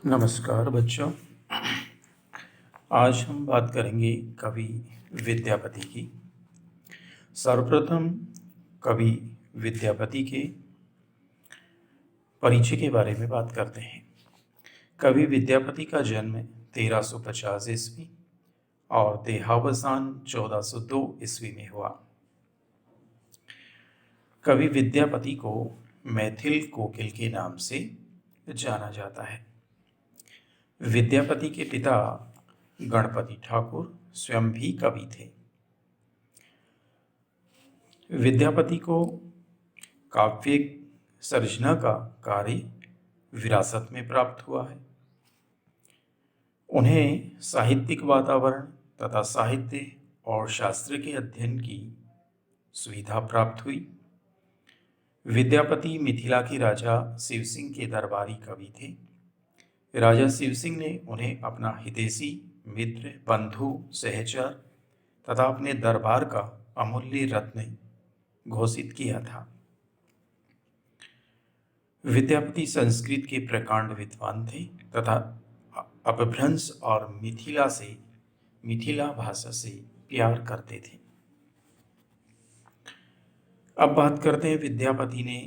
नमस्कार बच्चों। आज हम बात करेंगे कवि विद्यापति की। सर्वप्रथम कवि विद्यापति के परिचय के बारे में बात करते हैं। कवि विद्यापति का जन्म 1350 ईस्वी और देहावसान 1402 ईस्वी में हुआ। कवि विद्यापति को मैथिल कोकिल के नाम से जाना जाता है। विद्यापति के पिता गणपति ठाकुर स्वयं भी कवि थे। विद्यापति को काव्य सर्जना का कार्य विरासत में प्राप्त हुआ है। उन्हें साहित्यिक वातावरण तथा साहित्य और शास्त्र के अध्ययन की सुविधा प्राप्त हुई। विद्यापति मिथिला के राजा शिवसिंह के दरबारी कवि थे। राजा शिवसिंह ने उन्हें अपना हितैषी मित्र, बंधु, सहचर तथा अपने दरबार का अमूल्य रत्न घोषित किया था। विद्यापति संस्कृत के प्रकांड विद्वान थे तथा अपभ्रंश और मिथिला भाषा से प्यार करते थे। अब बात करते हैं विद्यापति ने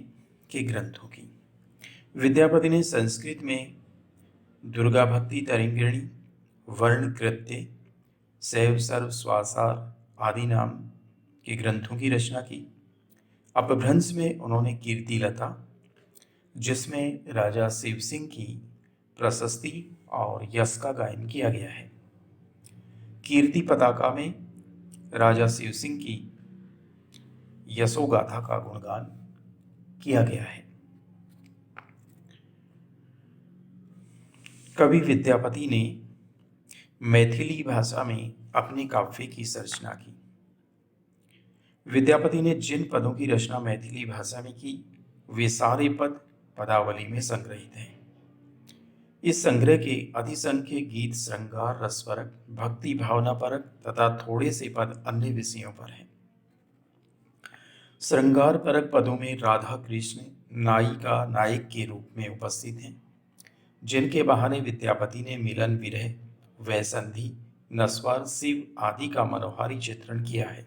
के ग्रंथों की। विद्यापति ने संस्कृत में दुर्गा भक्ति तरिंगिणी, वर्ण कृत्य, शैव सर्व स्वासार आदि नाम के ग्रंथों की रचना की। अपभ्रंश में उन्होंने कीर्तिलता, जिसमें राजा शिवसिंह की प्रशस्ति और यश का गायन किया गया है। कीर्ति पताका में राजा शिवसिंह की यशोगाथा का गुणगान किया गया है। कवि विद्यापति ने मैथिली भाषा में अपने काव्य की सर्जना की। विद्यापति ने जिन पदों की रचना मैथिली भाषा में की, वे सारे पद पदावली में संग्रहित हैं। इस संग्रह के अधिसंख्य गीत श्रृंगार रसपरक, भक्ति भावना परक तथा थोड़े से पद अन्य विषयों पर हैं। श्रृंगार परक पदों में राधा कृष्ण नायिका नायक के रूप में उपस्थित हैं, जिनके बहाने विद्यापति ने मिलन, विरह, वैसंधि, नस्वार, शिव आदि का मनोहारी चित्रण किया है।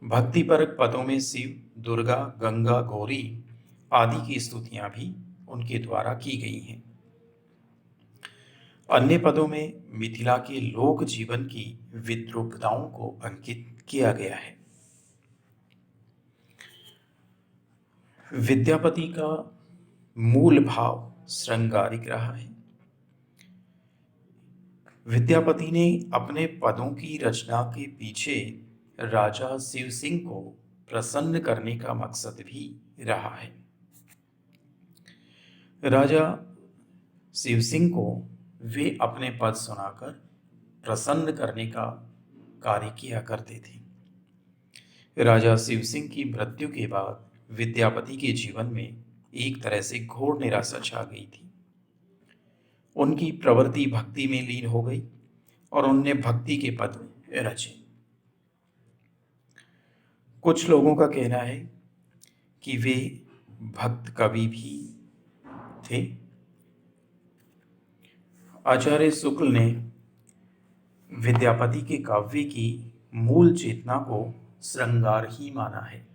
भक्तिपरक पदों में शिव, दुर्गा, गंगा, गौरी आदि की स्तुतियां भी उनके द्वारा की गई हैं। अन्य पदों में मिथिला के लोक जीवन की विद्रूपताओं को अंकित किया गया है। विद्यापति का मूल भाव श्रृंगारिक रहा है। विद्यापति ने अपने पदों की रचना के पीछे राजा शिवसिंह को प्रसन्न करने का मकसद भी रहा है। राजा शिवसिंह को वे अपने पद सुनाकर प्रसन्न करने का कार्य किया करते थे। राजा शिवसिंह की मृत्यु के बाद विद्यापति के जीवन में एक तरह से घोर निराशा छा गई थी। उनकी प्रवृत्ति भक्ति में लीन हो गई और उनने भक्ति के पद रचे। कुछ लोगों का कहना है कि वे भक्त कवि भी थे। आचार्य शुक्ल ने विद्यापति के काव्य की मूल चेतना को श्रृंगार ही माना है।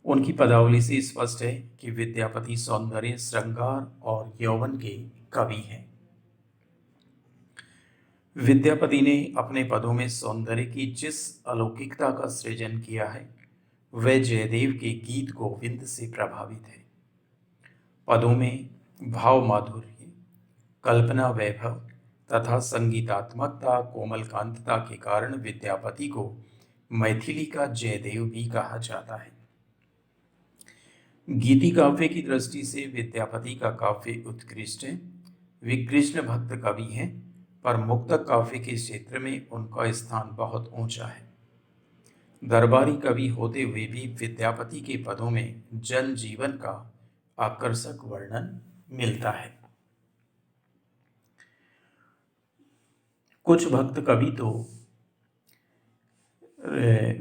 उनकी पदावली से स्पष्ट है कि विद्यापति सौंदर्य, श्रृंगार और यौवन के कवि हैं। विद्यापति ने अपने पदों में सौंदर्य की जिस अलौकिकता का सृजन किया है, वह जयदेव के गीत गोविंद से प्रभावित है। पदों में भाव माधुर्य, कल्पना वैभव तथा संगीतात्मकता, कोमलकांतता के कारण विद्यापति को मैथिली का जयदेव भी कहा जाता है। गीति काव्य की दृष्टि से विद्यापति का काव्य उत्कृष्ट है। वे कृष्ण भक्त कवि हैं, पर मुक्तक काव्य के क्षेत्र में उनका स्थान बहुत ऊंचा है। दरबारी कवि होते हुए भी विद्यापति के पदों में जन जीवन का आकर्षक वर्णन मिलता है। कुछ भक्त कवि तो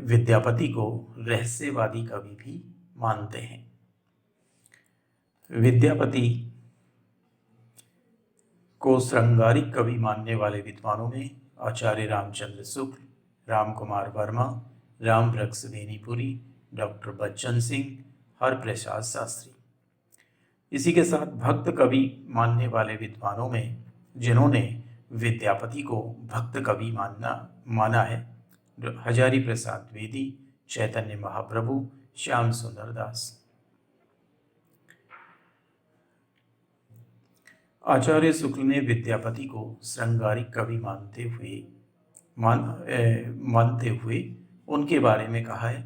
विद्यापति को रहस्यवादी कवि भी मानते हैं। विद्यापति को श्रृंगारिक कवि मानने वाले विद्वानों में आचार्य रामचंद्र शुक्ल, राम कुमार वर्मा, राम वृक्ष बेनीपुरी, डॉक्टर बच्चन सिंह, हरप्रसाद शास्त्री। इसी के साथ भक्त कवि मानने वाले विद्वानों में जिन्होंने विद्यापति को भक्त कवि माना है, हजारी प्रसाद द्विवेदी, चैतन्य महाप्रभु, श्याम सुंदर दास। आचार्य शुक्ल ने विद्यापति को श्रृंगारिक कवि मानते हुए उनके बारे में कहा है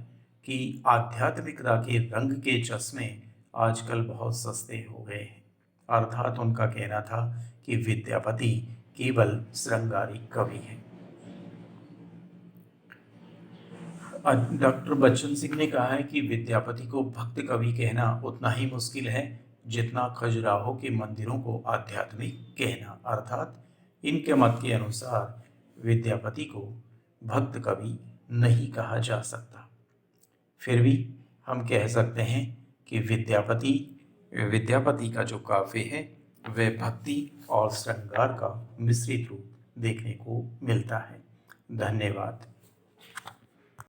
कि आध्यात्मिकता के रंग के चश्मे आजकल बहुत सस्ते हो गए हैं। अर्थात उनका कहना था कि विद्यापति केवल श्रृंगारिक कवि हैं। डॉक्टर बच्चन सिंह ने कहा है कि विद्यापति को भक्त कवि कहना उतना ही मुश्किल है जितना खजुराहो के मंदिरों को आध्यात्मिक कहना। अर्थात इनके मत के अनुसार विद्यापति को भक्त कवि नहीं कहा जा सकता। फिर भी हम कह सकते हैं कि विद्यापति का जो काव्य है वह भक्ति और श्रृंगार का मिश्रित रूप देखने को मिलता है। धन्यवाद।